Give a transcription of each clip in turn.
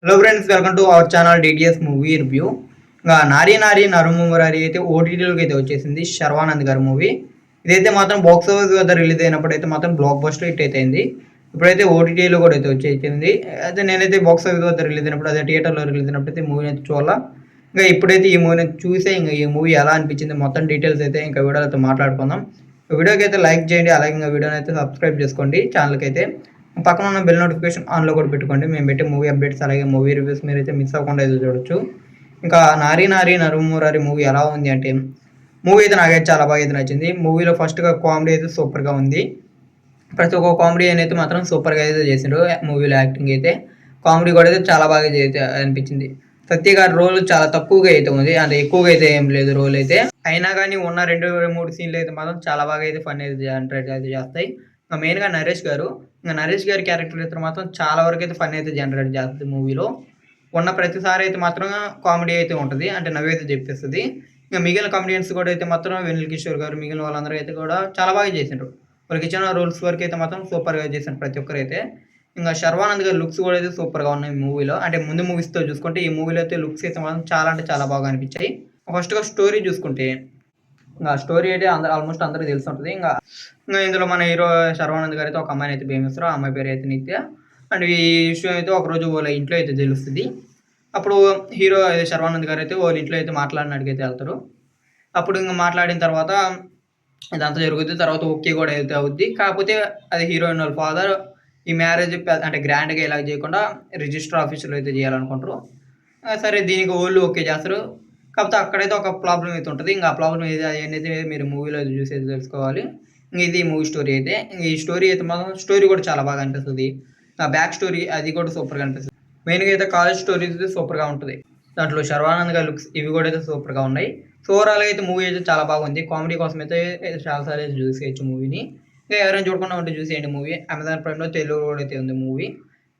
Hello friends, welcome to our channel DDS movie review. ఇంకా నారీ నారీ నరమురారి అయితే ఓటీటీలోకి అయితే వచ్చేసింది. శర్వానంద్ గారి మూవీ ఇదైతే మాత్రం బాక్స్ ఆఫీస్ వద్ద రిలీజ్ అయినప్పుడు అయితే మాత్రం బ్లాక్ బస్టర్ హిట్ అయితే అయింది. ఇప్పుడైతే ఓటీటీలో కూడా అయితే వచ్చేసింది. అయితే నేనైతే బాక్స్ ఆఫీస్ వద్ద రిలీజ్ అయినప్పుడు అదే థియేటర్లో రిలీజ్ అయినప్పుడు అయితే మూవీ అయితే చూడాలా. ఇంకా ఇప్పుడైతే ఈ మూవీని చూసే ఇంకా ఈ మూవీ ఎలా అనిపించింది మొత్తం డీటెయిల్స్ అయితే ఇంకా వీడియోలో అయితే మాట్లాడుకుందాం. వీడియోకి అయితే లైక్ చేయండి, అలాగే ఇంకా వీడియోని అయితే సబ్స్క్రైబ్ చేసుకోండి ఛానల్కి అయితే. పక్కన ఉన్న బెల్ నోటిఫికేషన్ ఆన్లో కూడా పెట్టుకోండి. మేము పెట్టే మూవీ అప్డేట్స్ అలాగే మూవీ రివ్యూస్ మీరైతే మిస్ అవ్వకుండా అయితే చూడొచ్చు. ఇంకా నారీ నారీ నరమురారి మూవీ ఎలా ఉంది అంటే, మూవీ అయితే నాకైతే చాలా బాగా అయితే నచ్చింది. మూవీలో ఫస్ట్గా కామెడీ అయితే సూపర్గా ఉంది. ప్రతి ఒక్క కామెడీ అయితే మాత్రం సూపర్గా అయితే చేసిండ్రు. మూవీలో యాక్టింగ్ అయితే కామెడీ కూడా అయితే చాలా బాగా అయితే అనిపించింది. సత్య గారి రోల్ చాలా తక్కువగా అయితే ఉంది, అంటే ఎక్కువగా అయితే ఏం లేదు రోల్ అయితే. అయినా కానీ ఉన్న 2-3 సీన్లు అయితే మాత్రం చాలా బాగా అయితే ఫన్ అయితే జనరేట్ అయితే చేస్తాయి. ఇంకా మెయిన్గా నరేష్ గారు, ఇంకా నరేష్ గారి క్యారెక్టర్ అయితే మాత్రం చాలా వరకు అయితే ఫన్ అయితే జనరేట్ చేస్తుంది మూవీలో. ఉన్న ప్రతిసారి అయితే మాత్రం కామెడీ అయితే ఉంటుంది, అంటే నవ్వైతే చెప్పేస్తుంది. ఇంకా మిగిలిన కామెడియన్స్ కూడా అయితే మాత్రం వెన్నెల కిషోర్ గారు మిగిలిన వాళ్ళందరూ అయితే కూడా చాలా బాగా చేసిండ్రు. వాళ్ళకి ఇచ్చిన రోల్స్ వరకు అయితే మాత్రం సూపర్గా చేసిండ్రు ప్రతి ఒక్కరు అయితే. ఇంకా శర్వానంద్ గారి లుక్స్ కూడా అయితే సూపర్గా ఉన్నాయి మూవీలో. అంటే ముందు మూవీస్తో చూసుకుంటే ఈ మూవీలో అయితే లుక్స్ అయితే మాత్రం చాలా అంటే చాలా బాగా అనిపించాయి. ఫస్ట్గా స్టోరీ చూసుకుంటే, ఇంకా స్టోరీ అయితే ఆల్మోస్ట్ అందరికీ తెలిసి ఉంటుంది. ఇంకా ఇందులో మన హీరో శర్వానంద్ గారు అయితే ఒక అమ్మాయిని అయితే ప్రేమిస్తారు. ఆ అమ్మాయి పేరు అయితే నిత్య. అండ్ ఈ విషయం అయితే ఒకరోజు వాళ్ళ ఇంట్లో అయితే తెలుస్తుంది. అప్పుడు హీరో అయితే శర్వానంద్ గారు అయితే వాళ్ళ ఇంట్లో అయితే మాట్లాడినట్టుగా అయితే వెళ్తారు. అప్పుడు ఇంకా మాట్లాడిన తర్వాత ఇదంతా జరుగుతుంది. తర్వాత ఓకే కూడా అయితే అవుద్ది. కాకపోతే అది హీరోయిన్ వాళ్ళ ఫాదర్ ఈ మ్యారేజ్ అంటే గ్రాండ్గా ఇలా చేయకుండా రిజిస్టర్ ఆఫీసులో అయితే చేయాలనుకుంటారు. సరే దీనికి వాళ్ళు ఓకే చేస్తారు. కాకపోతే అక్కడైతే ఒక ప్రాబ్లం అయితే ఉంటుంది. ఇంకా ఆ ప్రాబ్లం ఏది అనేది మీరు మూవీలో చూసి తెలుసుకోవాలి. ఇది మూవీ స్టోరీ అయితే. ఈ స్టోరీ అయితే మాత్రం స్టోరీ కూడా చాలా బాగా అనిపిస్తుంది. ఆ బ్యాక్ స్టోరీ అది కూడా సూపర్గా అనిపిస్తుంది. మెయిన్గా అయితే కాలేజ్ స్టోరీస్ అయితే సూపర్గా ఉంటుంది. దాంట్లో శర్వానంద్ గారి లుక్స్ ఇవి కూడా అయితే సూపర్గా ఉన్నాయి. సో ఓవరాల్గా అయితే మూవీ అయితే చాలా బాగుంది. కామెడీ కోసం అయితే చాలాసార్లు అయితే చూసేయచ్చు మూవీని. ఇంకా ఎవరైనా చూడకుండా ఉంటే చూసేయండి మూవీ. అమెజాన్ ప్రైమ్లో తెలుగు కూడా అయితే ఉంది మూవీ.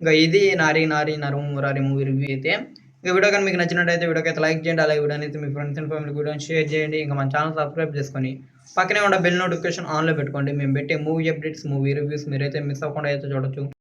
ఇంకా ఇది నారీ నారీ నరమురారి మూవీ రివ్యూ అయితే. ఈ వీడియో కానీ మీకు నచ్చినట్టయితే వీడియోకి అయితే లైక్ చేయండి, అలాగే వీడియో అయితే మీ ఫ్రెండ్స్ అండ్ ఫ్యామిలీ వీడియోని షేర్ చేయండి. ఇంకా మన ఛానల్ సబ్స్క్రైబ్ చేసుకొని పక్కనే ఉన్న బెల్ నోటిఫికేషన్ ఆన్లో పెట్టుకోండి. మేము పెట్టే మూవీ అప్డేట్స్ మూవీ రివ్యూస్ మీరైతే మిస్ అవ్వకుండా అయితే చూడొచ్చు.